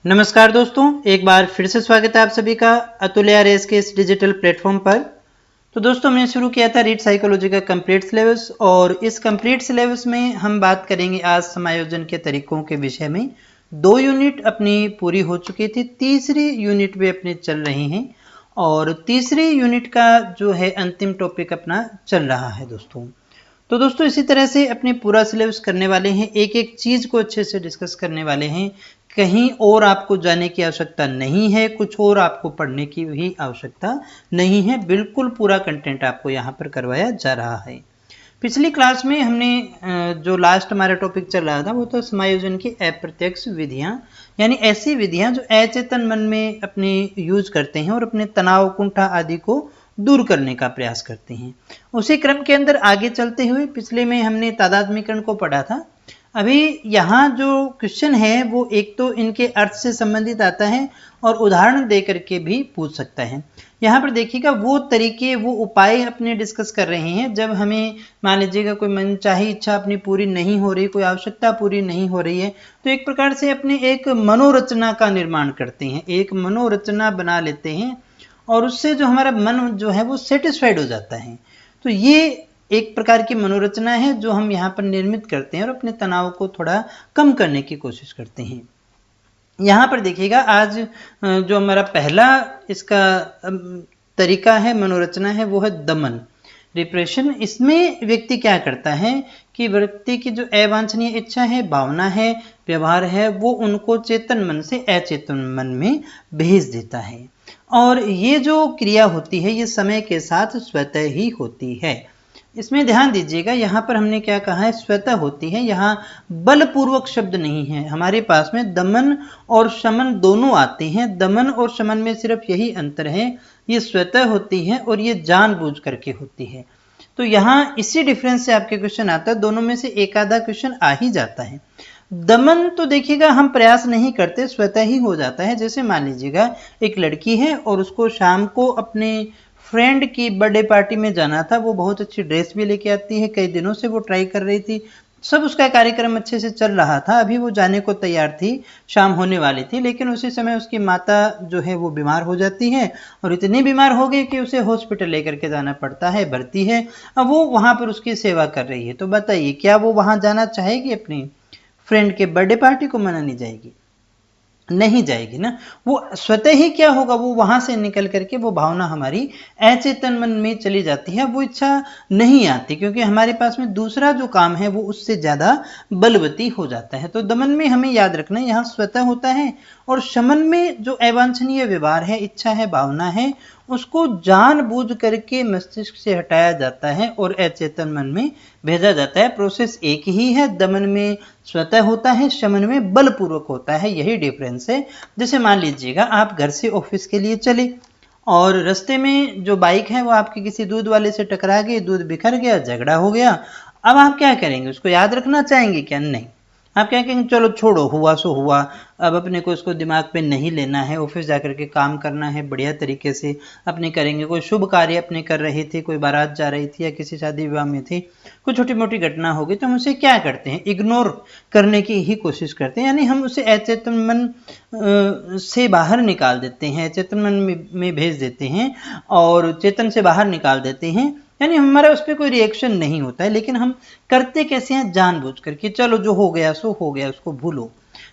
नमस्कार दोस्तों, एक बार फिर से स्वागत है आप सभी का अतुल आरएस के इस डिजिटल प्लेटफॉर्म पर। तो दोस्तों हमने शुरू किया था रीड साइकोलॉजी का कंप्लीट सिलेबस और इस कंप्लीट सिलेबस में हम बात करेंगे आज समायोजन के तरीकों के विषय में। 2 यूनिट अपनी पूरी हो चुकी थी, तीसरी यूनिट भी अपनी चल रही हैं और तीसरी यूनिट का जो है अंतिम टॉपिक अपना चल रहा है दोस्तों। तो दोस्तों इसी तरह से अपने पूरा सिलेबस करने वाले हैं, एक एक चीज को अच्छे से डिस्कस करने वाले हैं। कहीं और आपको जाने की आवश्यकता नहीं है, कुछ और आपको पढ़ने की भी आवश्यकता नहीं है, बिल्कुल पूरा कंटेंट आपको यहाँ पर करवाया जा रहा है। पिछली क्लास में हमने जो लास्ट हमारा टॉपिक चल रहा था वो तो समायोजन की अप्रत्यक्ष विधियां, यानी ऐसी विधियां जो अचेतन मन में अपने यूज करते हैं और अपने तनाव, कुंठा आदि को दूर करने का प्रयास करते हैं। उसी क्रम के अंदर आगे चलते हुए पिछले में हमने तादात्म्यकरण को पढ़ा था। अभी यहाँ जो क्वेश्चन है वो एक तो इनके अर्थ से संबंधित आता है और उदाहरण दे करके भी पूछ सकता है। यहाँ पर देखिएगा वो तरीके, वो उपाय अपने डिस्कस कर रहे हैं जब हमें मान लीजिएगा कोई मनचाही इच्छा अपनी पूरी नहीं हो रही, कोई आवश्यकता पूरी नहीं हो रही है, तो एक प्रकार से अपने एक मनोरचना का निर्माण करते हैं, एक मनोरचना बना लेते हैं और उससे जो हमारा मन जो है वो सेटिस्फाइड हो जाता है। तो ये एक प्रकार की मनोरचना है जो हम यहाँ पर निर्मित करते हैं और अपने तनाव को थोड़ा कम करने की कोशिश करते हैं। यहाँ पर देखिएगा आज जो हमारा पहला इसका तरीका है, मनोरचना है, वो है दमन, रिप्रेशन। इसमें व्यक्ति क्या करता है कि व्यक्ति की जो अवांछनीय इच्छा है, भावना है, व्यवहार है, वो उनको चेतन मन से अचेतन मन में भेज देता है और ये जो क्रिया होती है ये समय के साथ स्वतः ही होती है। इसमें ध्यान दीजिएगा, यहाँ पर हमने क्या कहा है, स्वतः होती है, यहाँ बलपूर्वक शब्द नहीं है। हमारे पास में दमन और शमन दोनों आते हैं। दमन और शमन में सिर्फ यही अंतर है, ये स्वतः होती है और ये जानबूझ करके होती है। तो यहाँ इसी डिफरेंस से आपके क्वेश्चन आता है, दोनों में से एक आधा क्वेश्चन आ ही जाता है। दमन तो देखिएगा हम प्रयास नहीं करते, स्वतः ही हो जाता है। जैसे मान लीजिएगा एक लड़की है और उसको शाम को अपने फ्रेंड की बर्थडे पार्टी में जाना था, वो बहुत अच्छी ड्रेस भी लेके आती है, कई दिनों से वो ट्राई कर रही थी, सब उसका कार्यक्रम अच्छे से चल रहा था, अभी वो जाने को तैयार थी, शाम होने वाली थी, लेकिन उसी समय उसकी माता जो है वो बीमार हो जाती है और इतनी बीमार हो गई कि उसे हॉस्पिटल लेकर के जाना पड़ता है, भर्ती है। अब वो वहां पर उसकी सेवा कर रही है, तो बताइए क्या वो वहां जाना चाहेगी? अपनी फ्रेंड के बर्थडे पार्टी को मनाने जाएगी? नहीं जाएगी ना। वो स्वतः ही क्या होगा, वो वहां से निकल करके वो भावना हमारी अचेतन मन में चली जाती है, वो इच्छा नहीं आती क्योंकि हमारे पास में दूसरा जो काम है वो उससे ज्यादा बलवती हो जाता है। तो दमन में हमें याद रखना है यहाँ स्वतः होता है और शमन में जो अवांछनीय व्यवहार है, इच्छा है, भावना है, उसको जानबूझ करके मस्तिष्क से हटाया जाता है और अचेतन मन में भेजा जाता है। प्रोसेस एक ही है, दमन में स्वतः होता है, शमन में बलपूर्वक होता है, यही डिफरेंस है। जैसे मान लीजिएगा आप घर से ऑफिस के लिए चले और रास्ते में जो बाइक है वो आपके किसी दूध वाले से टकरा गई, दूध बिखर गया, झगड़ा हो गया। अब आप क्या करेंगे, उसको याद रखना चाहेंगे क्या? नहीं, आप क्या कहेंगे, चलो छोड़ो, हुआ सो हुआ, अब अपने को इसको दिमाग पे नहीं लेना है, ऑफिस जाकर के काम करना है, बढ़िया तरीके से अपने करेंगे। कोई शुभ कार्य अपने कर रहे थे, कोई बारात जा रही थी या किसी शादी विवाह में थी, कोई छोटी मोटी घटना होगी, तो हम उसे क्या करते हैं, इग्नोर करने की ही कोशिश करते हैं, यानी हम उसे अचेतन मन से बाहर निकाल देते हैं, अचेतन मन में भेज देते हैं और चेतन से बाहर निकाल देते हैं, यानी हमारा उस पर कोई रिएक्शन नहीं होता है। लेकिन हम करते कैसे हैं, जानबूझ करके, चलो जो हो गया सो हो गया, उसको भूलो।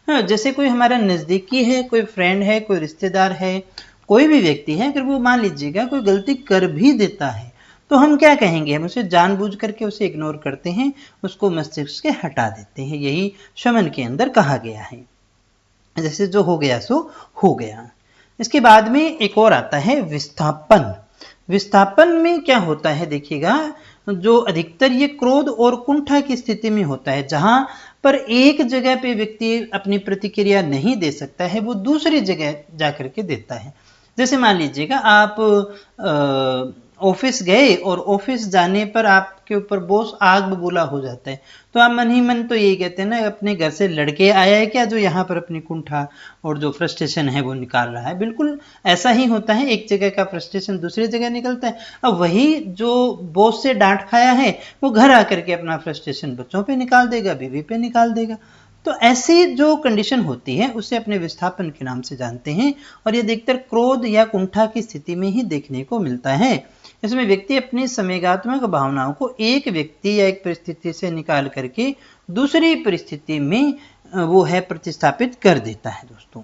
हाँ, जैसे कोई हमारा नजदीकी है, कोई फ्रेंड है, कोई रिश्तेदार है, कोई भी व्यक्ति है, अगर वो मान लीजिएगा कोई गलती कर भी देता है तो हम क्या कहेंगे, हम उसे जानबूझ करके उसे इग्नोर करते हैं, उसको मस्तिष्क से हटा देते हैं। यही शमन के अंदर कहा गया है, जैसे जो हो गया सो हो गया। इसके बाद में एक और आता है विस्थापन। विस्थापन में क्या होता है, देखिएगा जो अधिकतर ये क्रोध और कुंठा की स्थिति में होता है, जहां पर एक जगह पे व्यक्ति अपनी प्रतिक्रिया नहीं दे सकता है, वो दूसरी जगह जाकर के देता है। जैसे मान लीजिएगा आप ऑफिस गए और ऑफिस जाने पर आपके ऊपर बॉस आग बबूला हो जाता है, तो आप मन ही मन तो यही कहते हैं ना, अपने घर से लड़के आया है क्या जो यहाँ पर अपनी कुंठा और जो फ्रस्ट्रेशन है वो निकाल रहा है। बिल्कुल ऐसा ही होता है, एक जगह का फ्रस्ट्रेशन दूसरी जगह निकलता है। अब वही जो बॉस से डांट खाया है वो घर आकर के अपना फ्रस्ट्रेशन बच्चों पे निकाल देगा, बीवी पे निकाल देगा। तो ऐसी जो कंडीशन होती है उसे अपने विस्थापन के नाम से जानते हैं और ये अधिकतर क्रोध या कुंठा की स्थिति में ही देखने को मिलता है। इसमें व्यक्ति अपनी संवेगात्मक भावनाओं को एक व्यक्ति या एक परिस्थिति से निकाल करके दूसरी परिस्थिति में वो है प्रतिस्थापित कर देता है दोस्तों।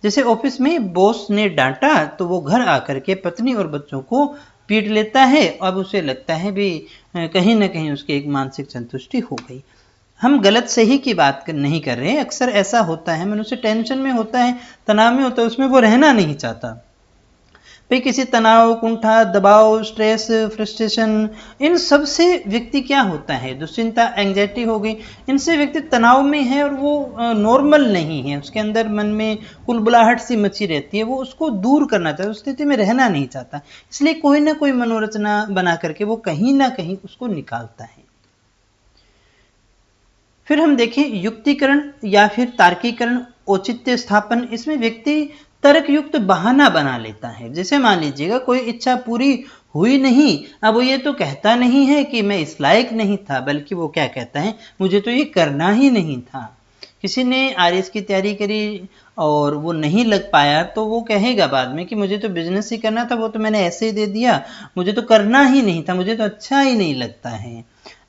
जैसे ऑफिस में बॉस ने डांटा तो वो घर आकर के पत्नी और बच्चों को पीट लेता है। अब उसे लगता है भी कहीं ना कहीं उसकी एक मानसिक संतुष्टि हो गई। हम गलत सही की बात नहीं कर रहे हैं, अक्सर ऐसा होता है, मनुष्य टेंशन में होता है, तनाव में होता है, उसमें वो रहना नहीं चाहता। भाई किसी तनाव, कुंठा, दबाव, स्ट्रेस, फ्रस्ट्रेशन, इन सब से व्यक्ति क्या होता है, दुश्चिंता, एंग्जाइटी हो गई, इनसे व्यक्ति तनाव में है और वो नॉर्मल नहीं है, उसके अंदर मन में कुलबुलाहट सी मची रहती है, वो उसको दूर करना चाहता है, उस स्थिति में रहना नहीं चाहता, इसलिए कोई ना कोई मनोरचना बना करके वो कहीं ना कहीं उसको निकालता है। फिर हम देखें युक्तिकरण या फिर तार्किकरण, औचित्य स्थापन। इसमें व्यक्ति तर्कयुक्त बहाना बना लेता है। जैसे मान लीजिएगा कोई इच्छा पूरी हुई नहीं, अब वो ये तो कहता नहीं है कि मैं इस लायक नहीं था, बल्कि वो क्या कहता है, मुझे तो ये करना ही नहीं था। किसी ने आरएस की तैयारी करी और वो नहीं लग पाया तो वो कहेगा बाद में कि मुझे तो बिजनेस ही करना था, वो तो मैंने ऐसे ही दे दिया, मुझे तो करना ही नहीं था, मुझे तो अच्छा ही नहीं लगता है।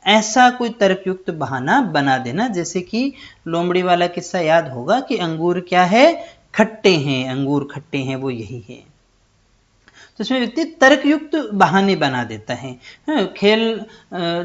ऐसा कोई तर्कयुक्त बहाना बना देना। जैसे कि लोमड़ी वाला किस्सा याद होगा कि अंगूर क्या है, खट्टे हैं, अंगूर खट्टे हैं, वो यही है। तो इसमें व्यक्ति तर्कयुक्त बहाने बना देता है। खेल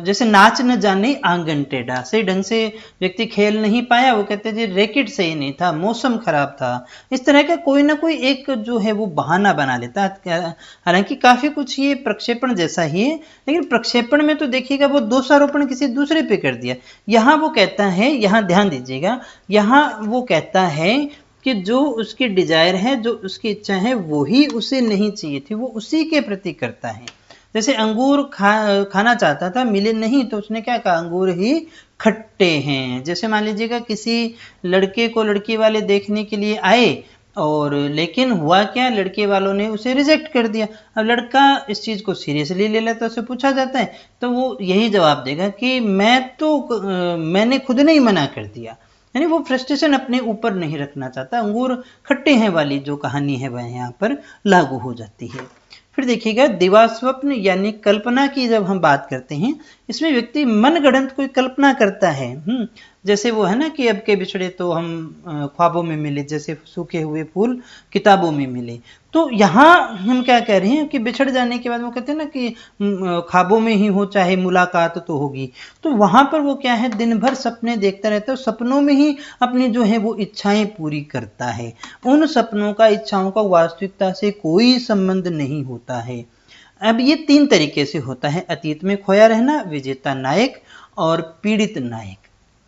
जैसे नाच न जाने आंगन टेढ़ा, सही ढंग से व्यक्ति खेल नहीं पाया, वो कहते हैं जी रैकेट सही नहीं था, मौसम खराब था। इस तरह का कोई ना कोई एक जो है वो बहाना बना लेता है। हालांकि काफी कुछ ये प्रक्षेपण जैसा ही है, लेकिन प्रक्षेपण में तो देखिएगा वो दोषारोपण किसी दूसरे पे कर दिया। यहाँ वो कहता है, यहाँ ध्यान दीजिएगा, यहाँ वो कहता है कि जो उसकी डिजायर है, जो उसकी इच्छा है, वही उसे नहीं चाहिए थी, वो उसी के प्रति करता है। जैसे अंगूर खाना चाहता था, मिले नहीं तो उसने क्या कहा, अंगूर ही खट्टे हैं। जैसे मान लीजिएगा किसी लड़के को लड़की वाले देखने के लिए आए और लेकिन हुआ क्या, लड़के वालों ने उसे रिजेक्ट कर दिया। अब लड़का इस चीज को सीरियसली ले लेता है, उसे पूछा जाता है तो वो यही जवाब देगा कि मैंने खुद नहीं मना कर दिया, यानी वो फ्रस्ट्रेशन अपने ऊपर नहीं रखना चाहता। अंगूर खट्टे हैं वाली जो कहानी है वह यहाँ पर लागू हो जाती है। फिर देखिएगा दिवास्वप्न यानी कल्पना की जब हम बात करते हैं, इसमें व्यक्ति मनगढ़ंत कोई कल्पना करता है। जैसे वो है ना कि अब के बिछड़े तो हम ख्वाबों में मिले, जैसे सूखे हुए फूल किताबों में मिले। तो यहाँ हम क्या कह रहे हैं कि बिछड़ जाने के बाद वो कहते हैं ना कि ख्वाबों में ही हो चाहे मुलाकात तो होगी। तो वहां पर वो क्या है, दिन भर सपने देखता रहता है, सपनों में ही अपनी जो है वो इच्छाएं पूरी करता है। उन सपनों का, इच्छाओं का वास्तविकता से कोई संबंध नहीं होता है। अब ये तीन तरीके से होता है, अतीत में खोया रहना, विजेता नायक और पीड़ित नायक।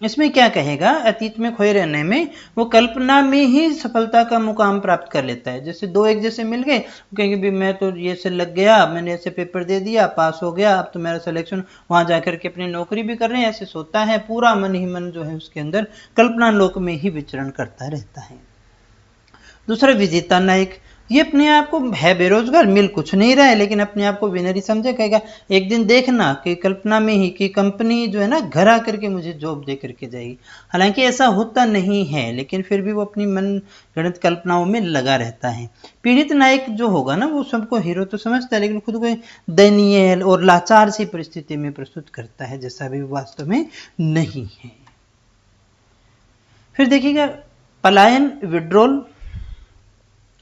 इसमें क्या कहेगा, अतीत में खोए रहने में वो कल्पना में ही सफलता का मुकाम प्राप्त कर लेता है। जैसे दो एक जैसे मिल गए, कहेंगे भी मैं तो ये से लग गया, मैंने ऐसे पेपर दे दिया, पास हो गया, अब तो मेरा सिलेक्शन, वहां जाकर के अपनी नौकरी भी कर रहे हैं, ऐसे सोता है, पूरा मन ही मन जो है उसके अंदर कल्पना लोक में ही विचरण करता रहता है। दूसरा विजेता नायक, ये अपने आप को है बेरोजगार, मिल कुछ नहीं रहा है, लेकिन अपने आप को विनर ही समझे, कहेगा एक दिन देखना कि कल्पना में ही कि कंपनी जो है ना घर आकर के मुझे जॉब दे करके जाएगी। हालांकि ऐसा होता नहीं है, लेकिन फिर भी वो अपनी मन गणित कल्पनाओं में लगा रहता है। पीड़ित नायक जो होगा ना, वो सबको हीरो तो समझता है, लेकिन खुद को दयनीय और लाचार सी परिस्थिति में प्रस्तुत करता है, जैसा भी वास्तव में नहीं है। फिर देखिएगा पलायन, विड्रॉल।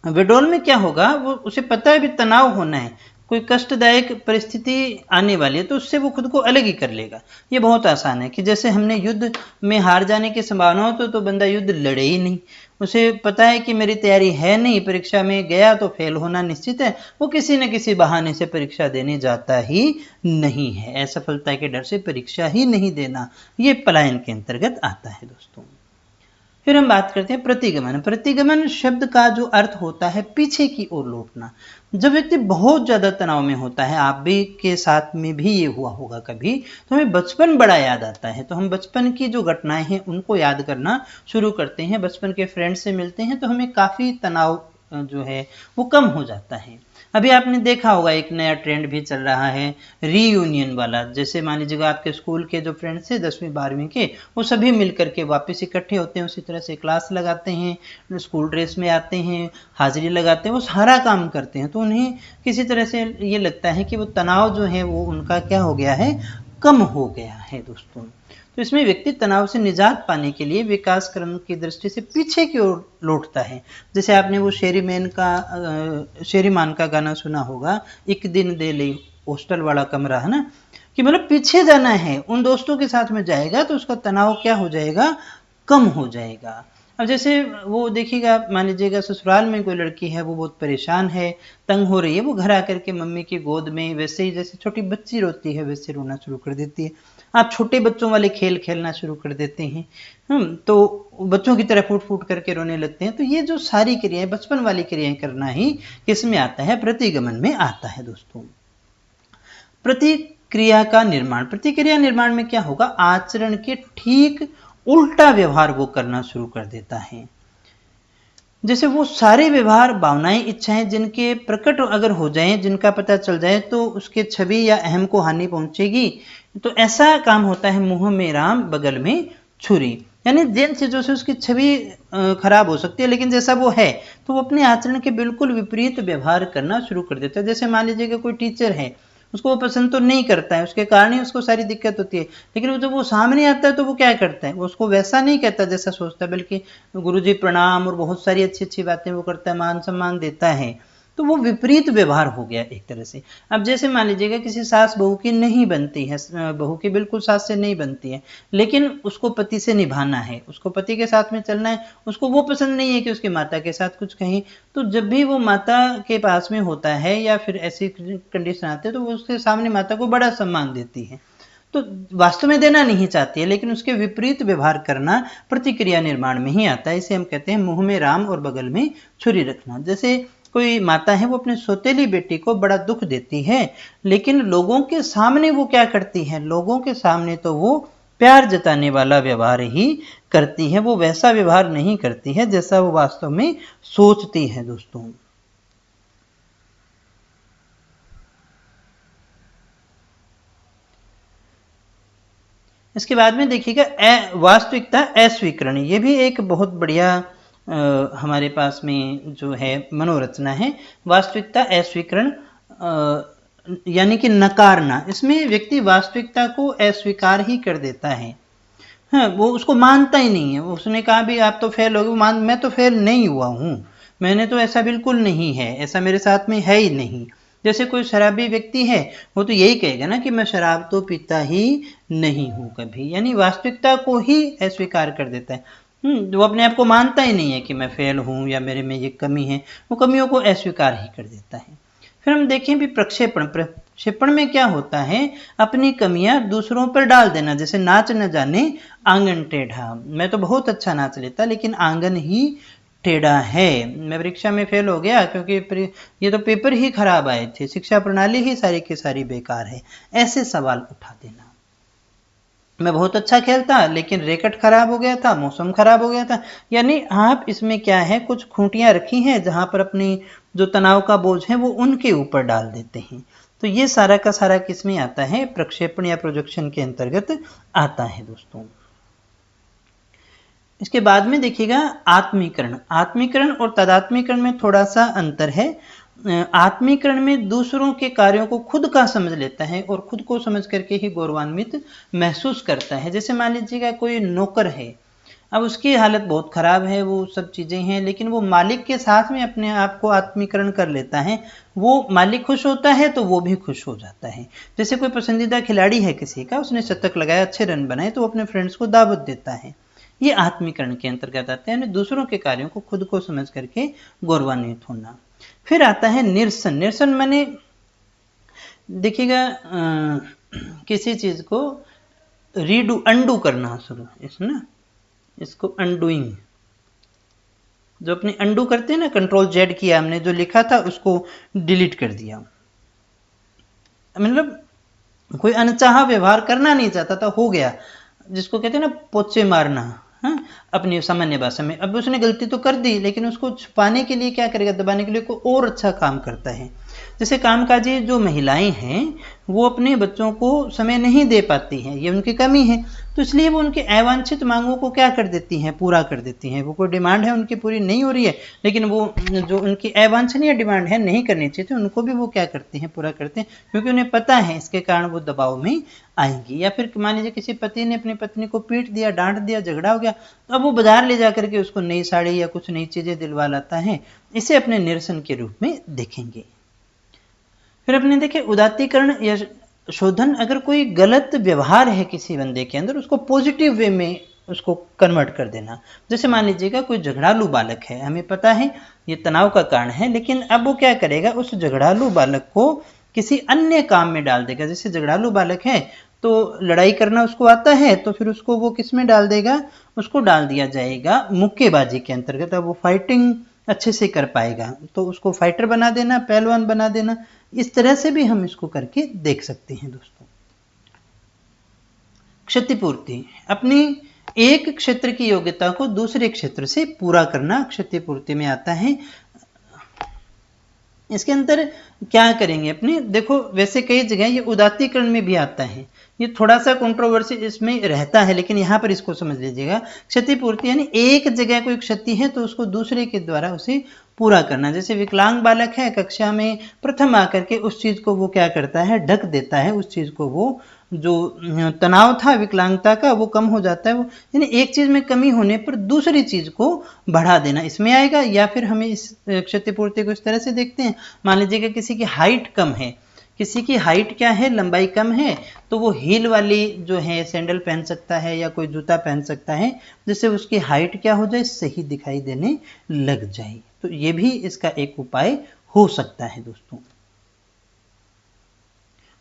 विड्रॉल में क्या होगा, वो उसे पता है भी तनाव होना है, कोई कष्टदायक परिस्थिति आने वाली है, तो उससे वो खुद को अलग ही कर लेगा। ये बहुत आसान है कि जैसे हमने युद्ध में हार जाने की संभावना हो तो बंदा युद्ध लड़े ही नहीं, उसे पता है कि मेरी तैयारी है नहीं, परीक्षा में गया तो फेल होना निश्चित है, वो किसी न किसी बहाने से परीक्षा देने जाता ही नहीं है। असफलता के डर से परीक्षा ही नहीं देना, ये पलायन के अंतर्गत आता है दोस्तों। फिर हम बात करते हैं प्रतिगमन। प्रतिगमन शब्द का जो अर्थ होता है पीछे की ओर लौटना। जब व्यक्ति बहुत ज्यादा तनाव में होता है, आप भी के साथ में भी ये हुआ होगा कभी, तो हमें बचपन बड़ा याद आता है, तो हम बचपन की जो घटनाएं हैं उनको याद करना शुरू करते हैं, बचपन के फ्रेंड से मिलते हैं तो हमें काफी तनाव जो है वो कम हो जाता है। अभी आपने देखा होगा एक नया ट्रेंड भी चल रहा है रीयूनियन वाला। जैसे मान लीजिएगा आपके स्कूल के जो फ्रेंड्स थे 10वीं 12वीं के, वो सभी मिल करके वापस इकट्ठे होते हैं, उसी तरह से क्लास लगाते हैं, स्कूल ड्रेस में आते हैं, हाजिरी लगाते हैं, वो सारा काम करते हैं। तो उन्हें किसी तरह से ये लगता है कि वो तनाव जो है वो उनका क्या हो गया है, कम हो गया है दोस्तों। तो इसमें व्यक्ति तनाव से निजात पाने के लिए विकास क्रम की दृष्टि से पीछे की ओर लौटता है। जैसे आपने वो शेरीमान का गाना सुना होगा, एक दिन दे ले हॉस्टल वाला कमरा, है ना, कि मतलब पीछे जाना है, उन दोस्तों के साथ में जाएगा तो उसका तनाव क्या हो जाएगा, कम हो जाएगा। अब जैसे वो देखिएगा, मान लीजिएगा ससुराल में कोई लड़की है, वो बहुत परेशान है, तंग हो रही है, वो घर आकर के मम्मी की गोद में वैसे ही जैसे छोटी बच्ची रोती है वैसे रोना शुरू कर देती है। आप छोटे बच्चों वाले खेल खेलना शुरू कर देते हैं, तो बच्चों की तरह फूट फूट करके रोने लगते हैं। तो ये जो सारी क्रियाएं, बचपन वाली क्रियाएं करना ही किस में आता है, प्रतिगमन में आता है दोस्तों। प्रतिक्रिया का निर्माण, प्रतिक्रिया निर्माण में क्या होगा, आचरण के ठीक उल्टा व्यवहार वो करना शुरू कर देता है। जैसे वो सारे व्यवहार, भावनाएं, इच्छाएं जिनके प्रकट अगर हो जाएं, जिनका पता चल जाए तो उसके छवि या अहम को हानि पहुंचेगी, तो ऐसा काम होता है मुंह में राम बगल में छुरी। यानी जिन चीजों से उसकी छवि खराब हो सकती है, लेकिन जैसा वो है तो वो अपने आचरण के बिल्कुल विपरीत व्यवहार करना शुरू कर देता है। जैसे मान लीजिए कि कोई टीचर है, उसको वो पसंद तो नहीं करता है, उसके कारण ही उसको सारी दिक्कत होती है, लेकिन जब वो सामने आता है तो वो क्या करता है, वो उसको वैसा नहीं कहता जैसा सोचता है, बल्कि गुरुजी प्रणाम और बहुत सारी अच्छी अच्छी बातें वो करता है, मान सम्मान देता है। तो वो विपरीत व्यवहार हो गया एक तरह से। अब जैसे मान लीजिएगा किसी सास बहू की नहीं बनती है, बहू की बिल्कुल सास से नहीं बनती है, लेकिन उसको पति से निभाना है, उसको पति के साथ में चलना है, उसको वो पसंद नहीं है कि उसकी माता के साथ कुछ कहीं। तो जब भी वो माता के पास में होता है या फिर ऐसी कंडीशन आती है, तो वो उसके सामने माता को बड़ा सम्मान देती है। तो वास्तव में देना नहीं चाहती है, लेकिन उसके विपरीत व्यवहार करना प्रतिक्रिया निर्माण में ही आता है। इसे हम कहते हैं मुंह में राम और बगल में छुरी रखना। जैसे कोई माता है, वो अपनी सौतेली बेटी को बड़ा दुख देती है, लेकिन लोगों के सामने वो क्या करती है, लोगों के सामने तो वो प्यार जताने वाला व्यवहार ही करती है, वो वैसा व्यवहार नहीं करती है जैसा वो वास्तव में सोचती है दोस्तों। इसके बाद में देखिएगा वास्तविकता अस्वीकरण, ये भी एक बहुत बढ़िया हमारे पास में जो है मनोरचना है। वास्तविकता अस्वीकरण यानी कि नकारना। इसमें व्यक्ति वास्तविकता को अस्वीकार ही कर देता है। हाँ, वो उसको मानता ही नहीं है। उसने कहा भी आप तो फेल हो गए, मैं तो फेल नहीं हुआ हूँ, मैंने तो ऐसा बिल्कुल नहीं है, ऐसा मेरे साथ में है ही नहीं। जैसे कोई शराबी व्यक्ति है, वो तो यही कहेगा ना कि मैं शराब तो पीता ही नहीं हूँ कभी, यानी वास्तविकता को ही अस्वीकार कर देता है। वो अपने आप को मानता ही नहीं है कि मैं फेल हूँ या मेरे में ये कमी है, वो कमियों को अस्वीकार ही कर देता है। फिर हम देखें भी प्रक्षेपण। प्रक्षेपण में क्या होता है, अपनी कमियां दूसरों पर डाल देना। जैसे नाच न जाने आंगन टेढ़ा, मैं तो बहुत अच्छा नाच लेता लेकिन आंगन ही टेढ़ा है, मैं परीक्षा में फेल हो गया क्योंकि ये तो पेपर ही खराब आए थे, शिक्षा प्रणाली ही सारी की सारी बेकार है, ऐसे सवाल उठा देना। मैं बहुत अच्छा खेलता लेकिन रैकेट खराब हो गया था, मौसम खराब हो गया था। यानी आप इसमें क्या है, कुछ खूंटियां रखी हैं जहां पर अपनी जो तनाव का बोझ है वो उनके ऊपर डाल देते हैं। तो ये सारा का सारा किसमें आता है, प्रक्षेपण या प्रोजेक्शन के अंतर्गत आता है दोस्तों। इसके बाद में देखिएगा आत्मीकरण। आत्मीकरण और तदात्मीकरण में थोड़ा सा अंतर है। आत्मीकरण में दूसरों के कार्यों को खुद का समझ लेता है और खुद को समझ करके ही गौरवान्वित महसूस करता है। जैसे मान लीजिएगा कोई नौकर है, अब उसकी हालत बहुत खराब है, वो सब चीजें हैं, लेकिन वो मालिक के साथ में अपने आप को आत्मीकरण कर लेता है। वो मालिक खुश होता है तो वो भी खुश हो जाता है। जैसे कोई पसंदीदा खिलाड़ी है किसी का, उसने शतक लगाया, अच्छे रन बनाए, तो वो अपने फ्रेंड्स को दावत देता है। ये आत्मीकरण के अंतर्गत आते हैं, दूसरों के कार्यों को खुद को समझ करके गौरवान्वित होना। फिर आता है निरसन। निरसन माने देखिएगा किसी चीज को रीडू अंडू करना शुरू, ना इसको अनडूइंग, जो अपने अंडू करते हैं ना, कंट्रोल जेड किया हमने, जो लिखा था उसको डिलीट कर दिया। मतलब कोई अनचाहा व्यवहार करना नहीं चाहता था, हो गया, जिसको कहते हैं ना पोचे मारना, हाँ, अपनी सामान्य भाषा में। अब उसने गलती तो कर दी लेकिन उसको छुपाने के लिए क्या करेगा, दबाने के लिए कोई और अच्छा काम करता है। जैसे कामकाजी जो महिलाएं हैं वो अपने बच्चों को समय नहीं दे पाती हैं, ये उनकी कमी है, तो इसलिए वो उनकी अवांछित मांगों को क्या कर देती हैं, पूरा कर देती हैं। वो कोई डिमांड है उनकी पूरी नहीं हो रही है, लेकिन वो जो उनकी अवांछनीय डिमांड है, नहीं करनी चाहिए, उनको भी वो क्या करती हैं, पूरा करते हैं, क्योंकि उन्हें पता है इसके कारण वो दबाव में आएंगी। या फिर मान लीजिए किसी पति ने अपनी पत्नी को पीट दिया, डांट दिया, झगड़ा हो गया, तो अब वो बाजार ले जाकर के उसको नई साड़ी या कुछ नई चीजें दिलवा लाता है, इसे अपने निरसन के रूप में देखेंगे। फिर अपने देखे उदात्तीकरण या शोधन, अगर कोई गलत व्यवहार है किसी बंदे के अंदर, उसको पॉजिटिव वे में उसको कन्वर्ट कर देना। जैसे मान लीजिएगा कोई झगड़ालू बालक है, हमें पता है ये तनाव का कारण है, लेकिन अब वो क्या करेगा, उस झगड़ालू बालक को किसी अन्य काम में डाल देगा। जैसे झगड़ालू बालक है तो लड़ाई करना उसको आता है, तो फिर उसको वो किस में डाल देगा, उसको डाल दिया जाएगा मुक्केबाजी के अंतर्गत। अब वो फाइटिंग अच्छे से कर पाएगा, तो उसको फाइटर बना देना, पहलवान बना देना। इस तरह से भी हम इसको करके देख सकते हैं दोस्तों। क्षतिपूर्ति, अपनी एक क्षेत्र की योग्यता को दूसरे क्षेत्र से पूरा करना क्षतिपूर्ति में आता है। इसके अंदर क्या करेंगे अपने, देखो वैसे कई जगह ये उदात्तीकरण में भी आता है, ये थोड़ा सा कंट्रोवर्सी इसमें रहता है, लेकिन यहाँ पर इसको समझ लीजिएगा। क्षतिपूर्ति यानी एक जगह कोई क्षति है तो उसको दूसरे के द्वारा उसे पूरा करना। जैसे विकलांग बालक है, कक्षा में प्रथम आकर के उस चीज को वो क्या करता है, ढक देता है, उस चीज को वो जो तनाव था विकलांगता का वो कम हो जाता है। वो यानी एक चीज में कमी होने पर दूसरी चीज को बढ़ा देना इसमें आएगा। या फिर हमें इस क्षतिपूर्ति को इस तरह से देखते हैं, मान लीजिए कि किसी की हाइट कम है, किसी की हाइट क्या है, लंबाई कम है, तो वो हील वाली जो है सैंडल पहन सकता है या कोई जूता पहन सकता है, जिससे उसकी हाइट क्या हो जाए, सही दिखाई देने लग जाए। तो ये भी इसका एक उपाय हो सकता है दोस्तों।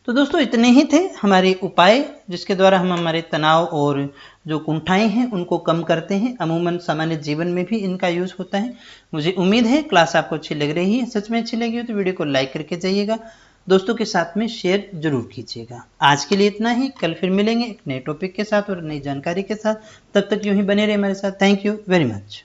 तो दोस्तों इतने ही थे हमारे उपाय, जिसके द्वारा हम हमारे तनाव और जो कुंठाएं हैं उनको कम करते हैं। अमूमन सामान्य जीवन में भी इनका यूज होता है। मुझे उम्मीद है क्लास आपको अच्छी लग रही है। सच में अच्छी लगी हो तो वीडियो को लाइक करके जाइएगा, दोस्तों के साथ में शेयर जरूर कीजिएगा। आज के लिए इतना ही, कल फिर मिलेंगे एक नए टॉपिक के साथ और नई जानकारी के साथ। तब तक यूं ही बने रहे हमारे साथ। Thank you very much.